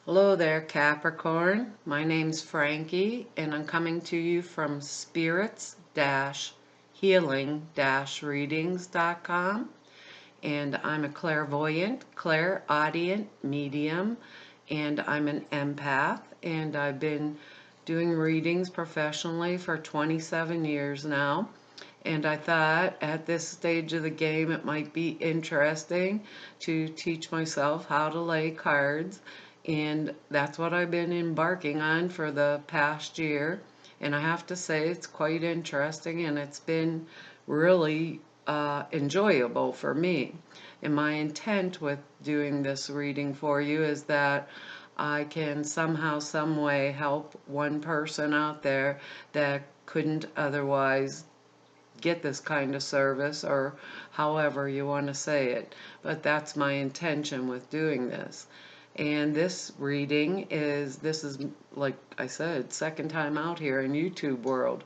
Hello there, Capricorn. My name's Frankie, and I'm coming to you from spirits-healing-readings.com. And I'm a clairvoyant, clairaudient medium, and I'm an empath, and I've been doing readings professionally for 27 years now. And I thought at this stage of the game it might be interesting to teach myself how to lay cards. And that's what I've been embarking on for the past year. And I have to say it's quite interesting, and it's been really enjoyable for me. And my intent with doing this reading for you is that I can somehow, some way help one person out there that couldn't otherwise get this kind of service, or however you want to say it. But that's my intention with doing this. And this this is, like I said, second time out here in YouTube world.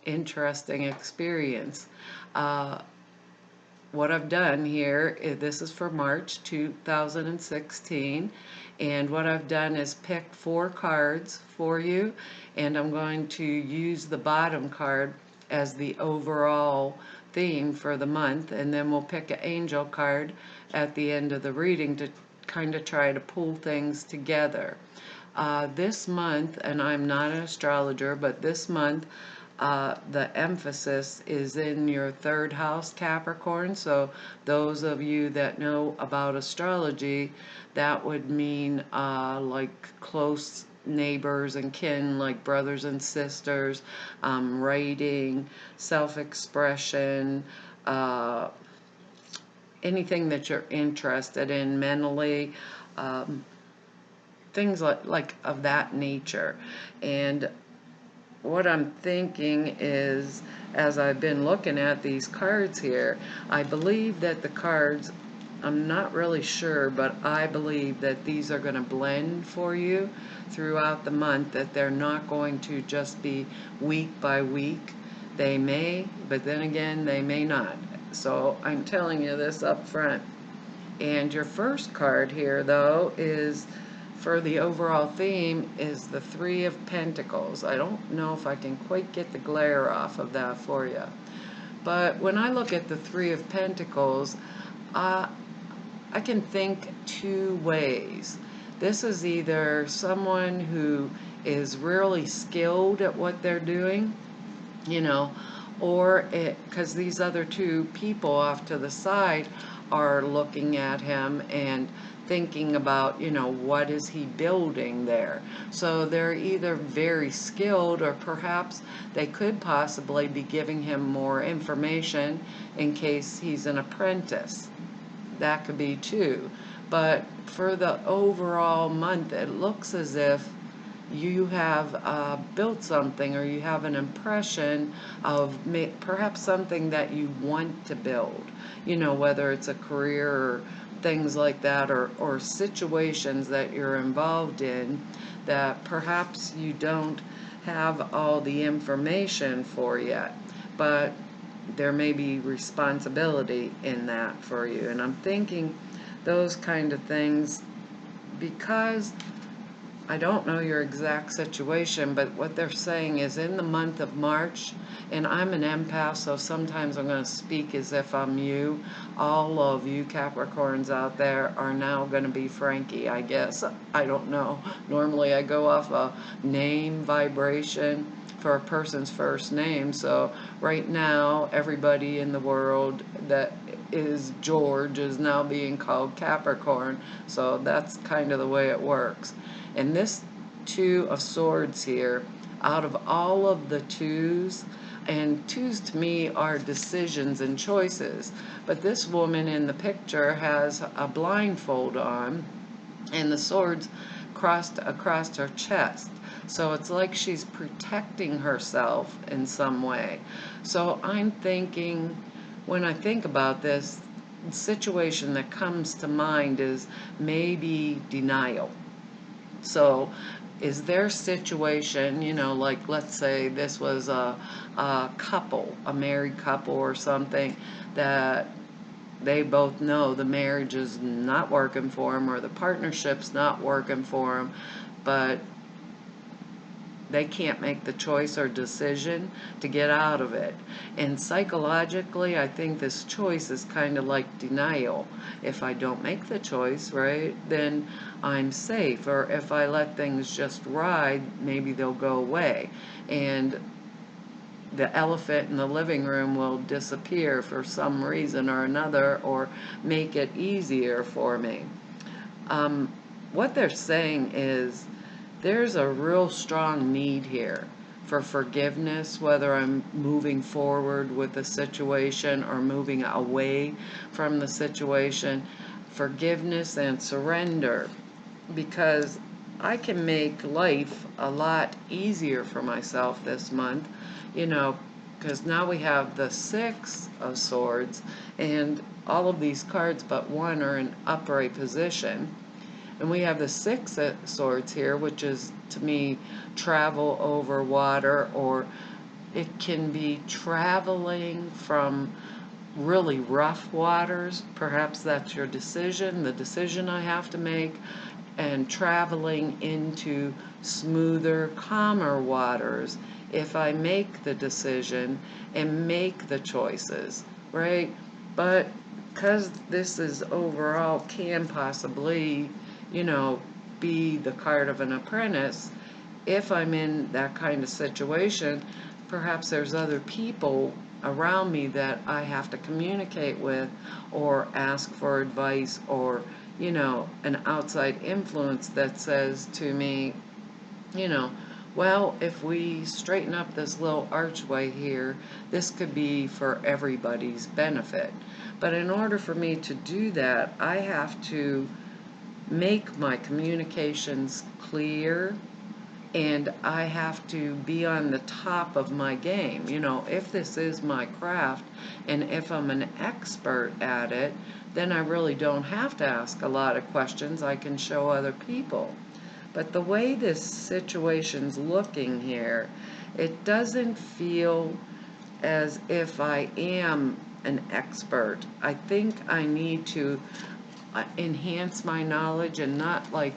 Interesting experience. What I've done here is, this is for March 2016, and what I've done is picked 4 cards for you, and I'm going to use the bottom card as the overall theme for the month, and then we'll pick an angel card at the end of the reading to kind of try to pull things together. This month, and I'm not an astrologer, but this month the emphasis is in your 3rd house, Capricorn. So those of you that know about astrology, that would mean like close neighbors and kin, like brothers and sisters, writing, self-expression, anything that you're interested in mentally, things like of that nature. And what I'm thinking is, as I've been looking at these cards here, I believe that the cards, I'm not really sure, but I believe that these are going to blend for you throughout the month, that they're not going to just be week by week. They may, but then again, they may not. So I'm telling you this up front. And your first card here, though, is for the overall theme is the 3 of Pentacles. I don't know if I can quite get the glare off of that for you. But when I look at the 3 of Pentacles, I can think 2 ways. This is either someone who is really skilled at what they're doing, you know, or because these other 2 people off to the side are looking at him and thinking about, you know, what is he building there. So they're either very skilled, or perhaps they could possibly be giving him more information in case he's an apprentice. That could be too. But for the overall month, it looks as if you have built something, or you have an impression of perhaps something that you want to build, you know, whether it's a career or things like that, or situations that you're involved in that perhaps you don't have all the information for yet, but there may be responsibility in that for you. And I'm thinking those kind of things because I don't know your exact situation, but what they're saying is in the month of March, and I'm an empath, so sometimes I'm going to speak as if I'm you. All of you Capricorns out there are now going to be Frankie, I guess. I don't know. Normally I go off a name vibration for a person's first name, so right now everybody in the world that is George is now being called Capricorn, so that's kind of the way it works. And this 2 of Swords here, out of all of the 2s, and 2s to me are decisions and choices, but this woman in the picture has a blindfold on, and the swords crossed across her chest. So it's like she's protecting herself in some way. So I'm thinking, when I think about this, the situation that comes to mind is maybe denial. So is their situation, you know, like let's say this was a couple, a married couple or something, that they both know the marriage is not working for them or the partnership's not working for them, but they can't make the choice or decision to get out of it. And psychologically, I think this choice is kind of like denial. If I don't make the choice, right, then I'm safe. Or if I let things just ride, maybe they'll go away. And the elephant in the living room will disappear for some reason or another, or make it easier for me. What they're saying is there's a real strong need here for forgiveness, whether I'm moving forward with a situation or moving away from the situation. Forgiveness and surrender, because I can make life a lot easier for myself this month, you know, because now we have the Six of Swords, and all of these cards but one are in upright position. And we have the Six of Swords here, which is, to me, travel over water, or it can be traveling from really rough waters. Perhaps that's your decision, the decision I have to make, and traveling into smoother, calmer waters if I make the decision and make the choices, right? But because this is overall can possibly, you know, be the card of an apprentice, if I'm in that kind of situation, perhaps there's other people around me that I have to communicate with or ask for advice, or, you know, an outside influence that says to me, you know, well, if we straighten up this little archway here, this could be for everybody's benefit. But in order for me to do that, I have to make my communications clear, and I have to be on the top of my game. You know, if this is my craft and if I'm an expert at it, then I really don't have to ask a lot of questions. I can show other people. But the way this situation's looking here, it doesn't feel as if I am an expert. I think I need to enhance my knowledge and not like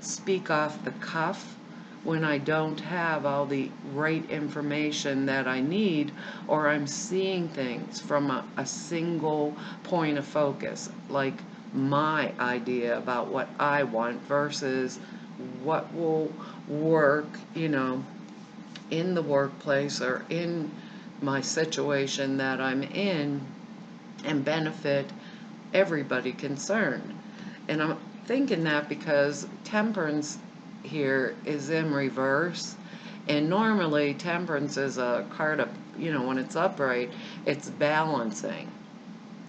speak off the cuff when I don't have all the right information that I need, or I'm seeing things from a single point of focus, like my idea about what I want versus what will work, you know, in the workplace or in my situation that I'm in and benefit everybody concerned. And I'm thinking that because Temperance here is in reverse, and normally Temperance is a card of, you know, when it's upright, it's balancing.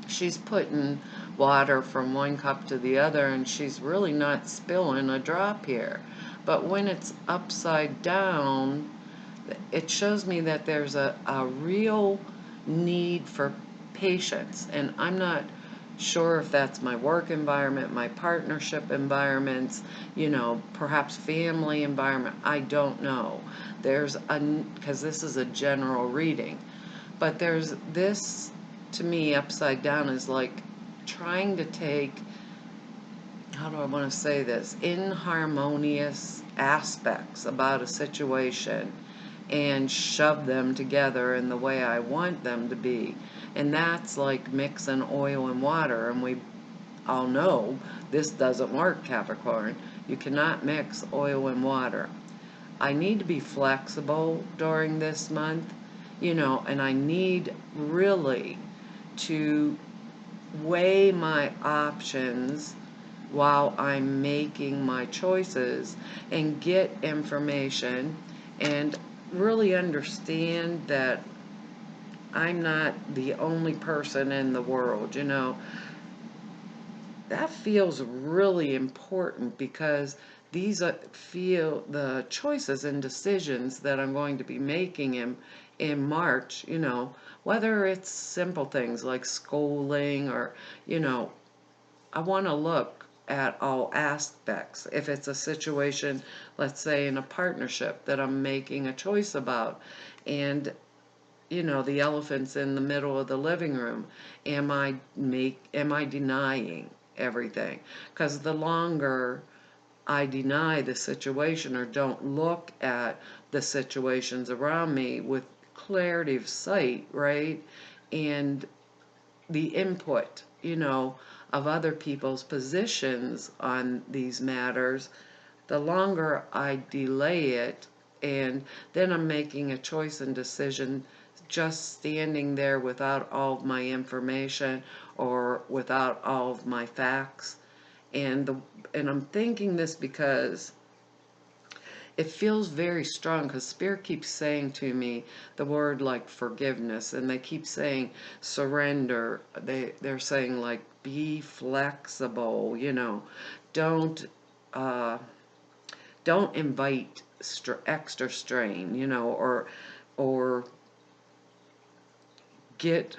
She's putting water from one cup to the other, and she's really not spilling a drop here. But when it's upside down, it shows me that there's a real need for patience. And I'm not sure if that's my work environment, my partnership environments, you know, perhaps family environment. I don't know. Because this is a general reading, but there's this, to me, upside down is like trying to take, how do I want to say this, inharmonious aspects about a situation and shove them together in the way I want them to be. And that's like mixing oil and water, and we all know this doesn't work, Capricorn. You cannot mix oil and water. I need to be flexible during this month, you know, and I need really to weigh my options while I'm making my choices and get information and really understand that I'm not the only person in the world, you know. That feels really important because these feel the choices and decisions that I'm going to be making in March, you know, whether it's simple things like schooling or, you know, I want to look at all aspects. If it's a situation, let's say in a partnership that I'm making a choice about, and the elephants in the middle of the living room. Am I denying everything? Because the longer I deny the situation or don't look at the situations around me with clarity of sight, right? And the input, of other people's positions on these matters, the longer I delay it, and then I'm making a choice and decision just standing there without all of my information or without all of my facts. And I'm thinking this because it feels very strong, because Spirit keeps saying to me the word like forgiveness, and they keep saying surrender. They're saying like be flexible, don't uh, don't invite extra strain, or get,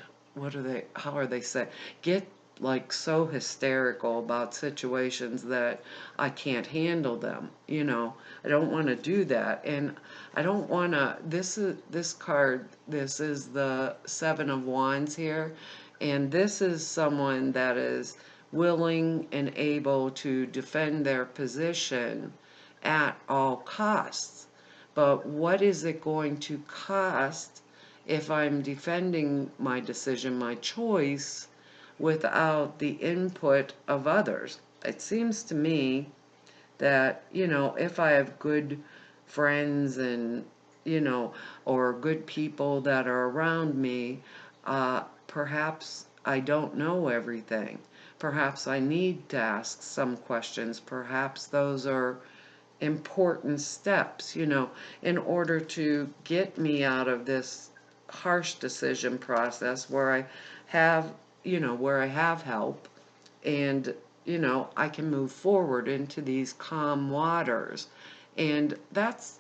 how are they saying, get like so hysterical about situations that I can't handle them. I don't want to do that. And I don't want to, this card, this is the Seven of Wands here, and this is someone that is willing and able to defend their position at all costs. But what is it going to cost if I'm defending my decision, my choice, without the input of others? It seems to me that, if I have good friends and, or good people that are around me, perhaps I don't know everything. Perhaps I need to ask some questions. Perhaps those are important steps, in order to get me out of this harsh decision process where I have help, and, I can move forward into these calm waters. And that's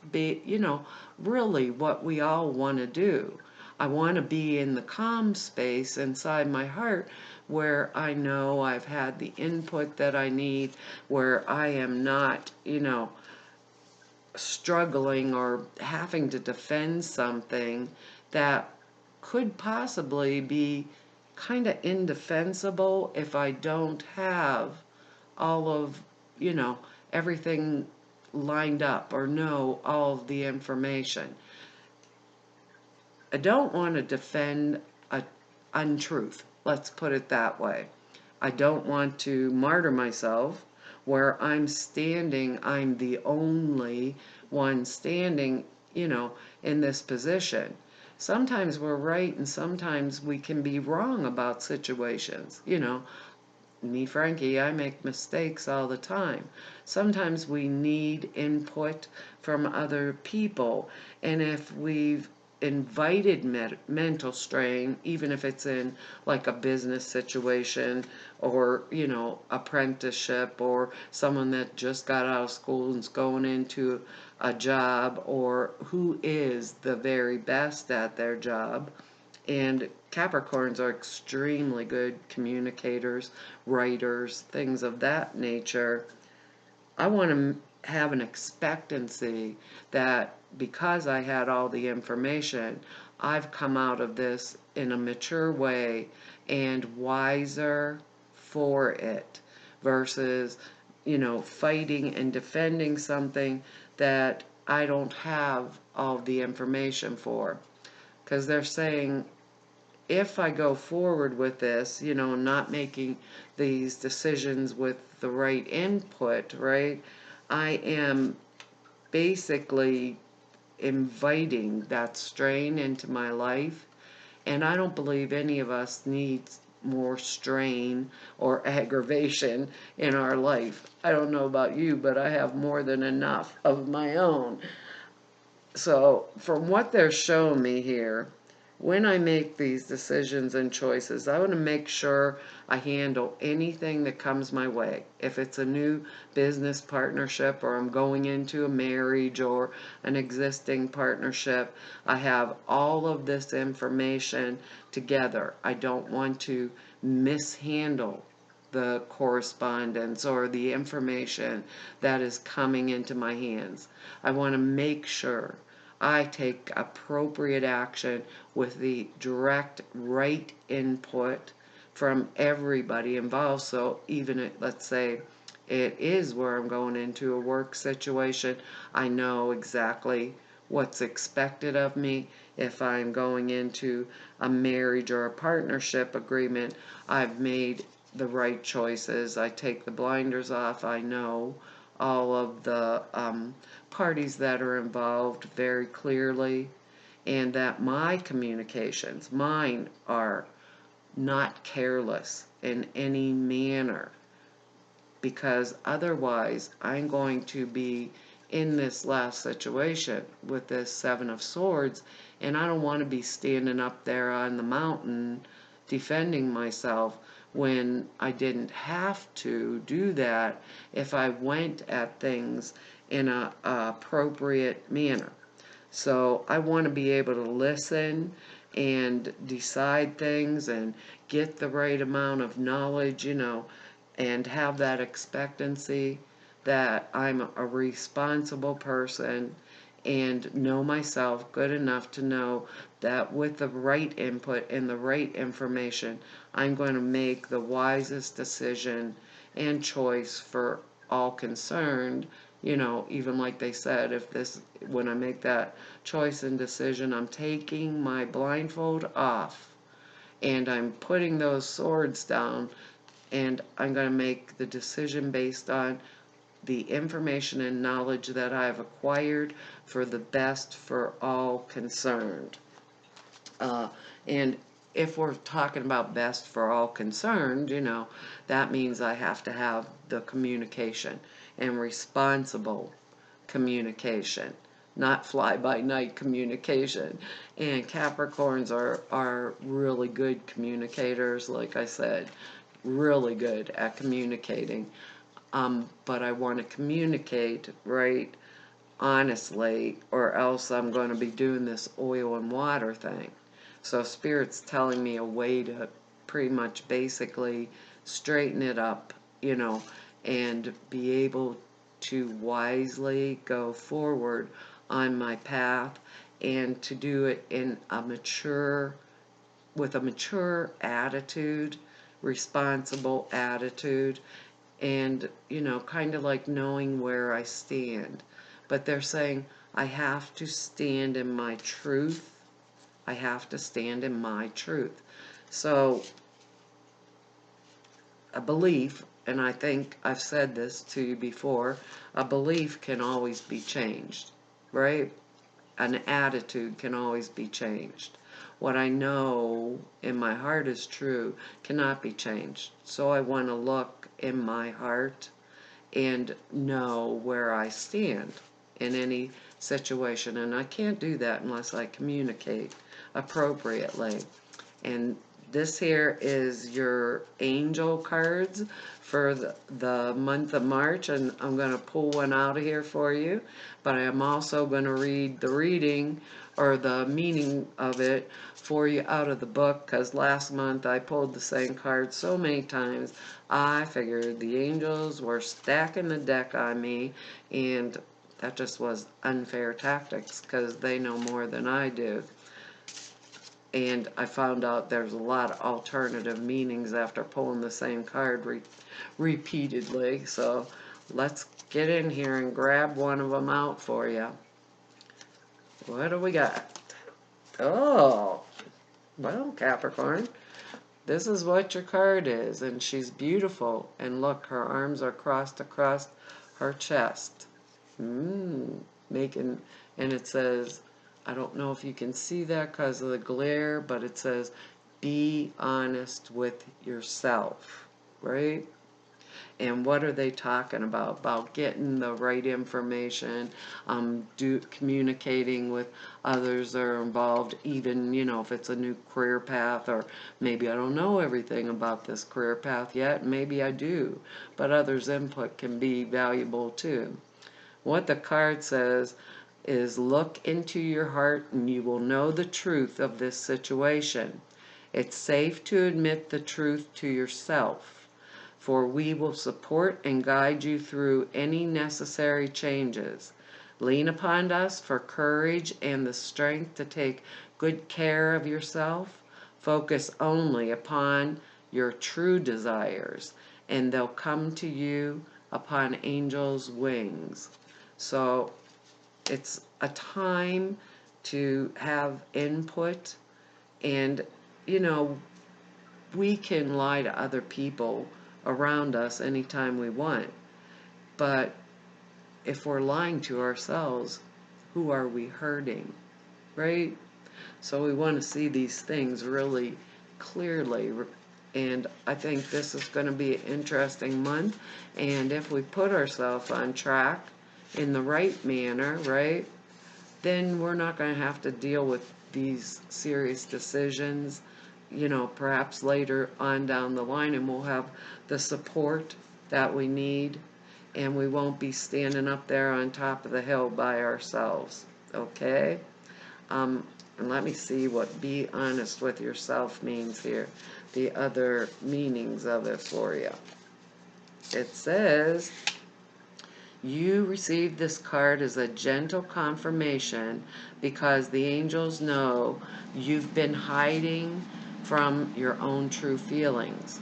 really what we all want to do. I want to be in the calm space inside my heart where I know I've had the input that I need, where I am not, struggling or having to defend something that could possibly be kind of indefensible if I don't have all of, everything lined up or know all of the information. I don't want to defend a untruth. Let's put it that way. I don't want to martyr myself where I'm the only one standing, in this position. Sometimes we're right and sometimes we can be wrong about situations. Me, Frankie, I make mistakes all the time. Sometimes we need input from other people. And if we've invited mental strain, even if it's in like a business situation or, apprenticeship, or someone that just got out of school and's going into a job, or who is the very best at their job. And Capricorns are extremely good communicators, writers, things of that nature. I want to have an expectancy that because I had all the information, I've come out of this in a mature way and wiser for it, versus, fighting and defending something that I don't have all the information for. Because they're saying, if I go forward with this, not making these decisions with the right input, right, I am basically inviting that strain into my life. And I don't believe any of us needs more strain or aggravation in our life. I don't know about you, but I have more than enough of my own. So from what they're showing me here, when I make these decisions and choices, I want to make sure I handle anything that comes my way. If it's a new business partnership, or I'm going into a marriage or an existing partnership, I have all of this information together. I don't want to mishandle the correspondence or the information that is coming into my hands. I want to make sure I take appropriate action with the direct right input from everybody involved. So even if, let's say, it is where I'm going into a work situation, I know exactly what's expected of me. If I'm going into a marriage or a partnership agreement, I've made the right choices. I take the blinders off. I know all of the parties that are involved very clearly, and that my communications, mine, are not careless in any manner, because otherwise I'm going to be in this last situation with this Seven of Swords, and I don't want to be standing up there on the mountain defending myself when I didn't have to do that if I went at things in a appropriate manner. So I want to be able to listen and decide things and get the right amount of knowledge, and have that expectancy that I'm a responsible person and know myself good enough to know that with the right input and the right information, I'm going to make the wisest decision and choice for all concerned. Even like they said, when I make that choice and decision, I'm taking my blindfold off and I'm putting those swords down, and I'm going to make the decision based on the information and knowledge that I've acquired for the best for all concerned. And if we're talking about best for all concerned, that means I have to have the communication and responsible communication, not fly-by-night communication. And Capricorns are really good communicators, like I said, really good at communicating. But I want to communicate right, honestly, or else I'm going to be doing this oil and water thing. So Spirit's telling me a way to pretty much basically straighten it up, and be able to wisely go forward on my path, and to do it with a mature attitude, responsible attitude, and, kind of like knowing where I stand. But they're saying I have to stand in my truth. I have to stand in my truth. So, a belief, and I think I've said this to you before, a belief can always be changed, right? An attitude can always be changed. What I know in my heart is true cannot be changed. So I want to look in my heart and know where I stand in any situation. And I can't do that unless I communicate appropriately. And this here is your angel cards for the month of March, and I'm going to pull one out of here for you. But I am also going to read the reading or the meaning of it for you out of the book, because last month I pulled the same card so many times I figured the angels were stacking the deck on me, and that just was unfair tactics because they know more than I do. And I found out there's a lot of alternative meanings after pulling the same card repeatedly. So let's get in here and grab one of them out for you. What do we got? Oh, well, Capricorn, this is what your card is. And she's beautiful. And look, her arms are crossed across her chest. And it says, I don't know if you can see that because of the glare, but it says, be honest with yourself, right? And what are they talking about? About getting the right information, communicating with others that are involved, even, if it's a new career path, or maybe I don't know everything about this career path yet, maybe I do, but others' input can be valuable too. What the card says is, look into your heart and you will know the truth of this situation. It's safe to admit the truth to yourself, for we will support and guide you through any necessary changes. Lean upon us for courage and the strength to take good care of yourself. Focus only upon your true desires, and they'll come to you upon angels' wings. So it's a time to have input, and you know, we can lie to other people around us anytime we want, but if we're lying to ourselves, who are we hurting, right? So we want to see these things really clearly, and I think this is going to be an interesting month, and if we put ourselves on track in the right manner, right, then we're not going to have to deal with these serious decisions, you know, perhaps later on down the line, and we'll have the support that we need, and we won't be standing up there on top of the hill by ourselves, okay? And let me see what be honest with yourself means here, the other meanings of it for you. It says, you receive this card as a gentle confirmation because the angels know you've been hiding from your own true feelings.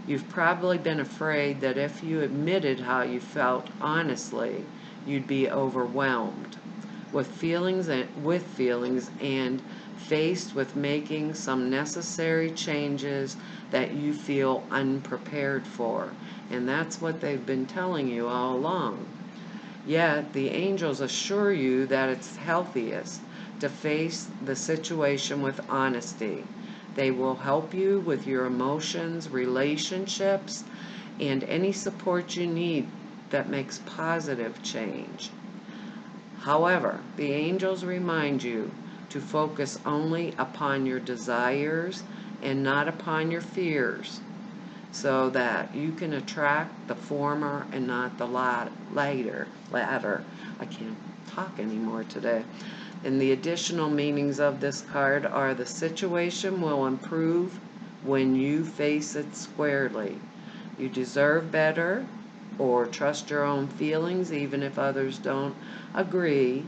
You've probably been afraid that if you admitted how you felt honestly, you'd be overwhelmed with feelings and faced with making some necessary changes that you feel unprepared for. And that's what they've been telling you all along. Yet the angels assure you that it's healthiest to face the situation with honesty. They will help you with your emotions, relationships, and any support you need that makes positive change. However, the angels remind you to focus only upon your desires and not upon your fears, so that you can attract the former and not the latter. I can't talk anymore today. And the additional meanings of this card are the situation will improve when you face it squarely. You deserve better, or trust your own feelings even if others don't agree.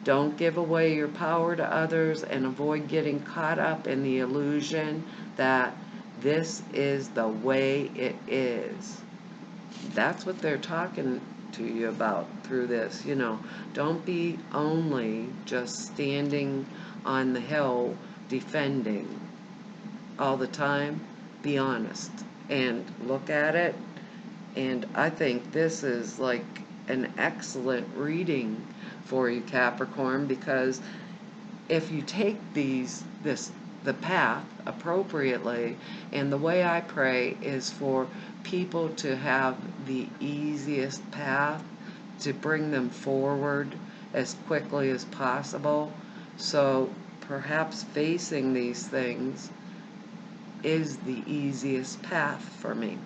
Don't give away your power to others, and avoid getting caught up in the illusion that this is the way it is. That's what they're talking to you about through this. You know, don't be only just standing on the hill defending all the time. Be honest and look at it. And I think this is like an excellent reading for you, Capricorn, because if you take the path appropriately, and the way I pray is for people to have the easiest path to bring them forward as quickly as possible. So perhaps facing these things is the easiest path for me.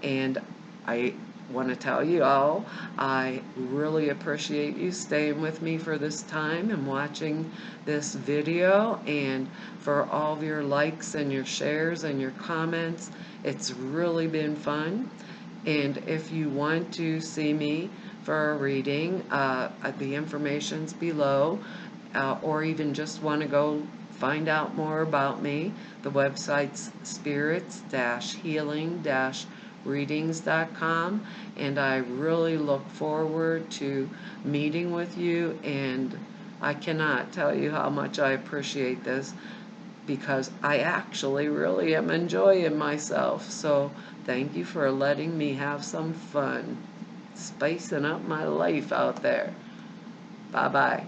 And I want to tell you all, I really appreciate you staying with me for this time and watching this video, and for all of your likes and your shares and your comments. It's really been fun. And if you want to see me for a reading, the information's below, or even just want to go find out more about me, the website's spirits-healing-readings.com, and I really look forward to meeting with you, and I cannot tell you how much I appreciate this, because I actually really am enjoying myself. So thank you for letting me have some fun spicing up my life out there. Bye-bye.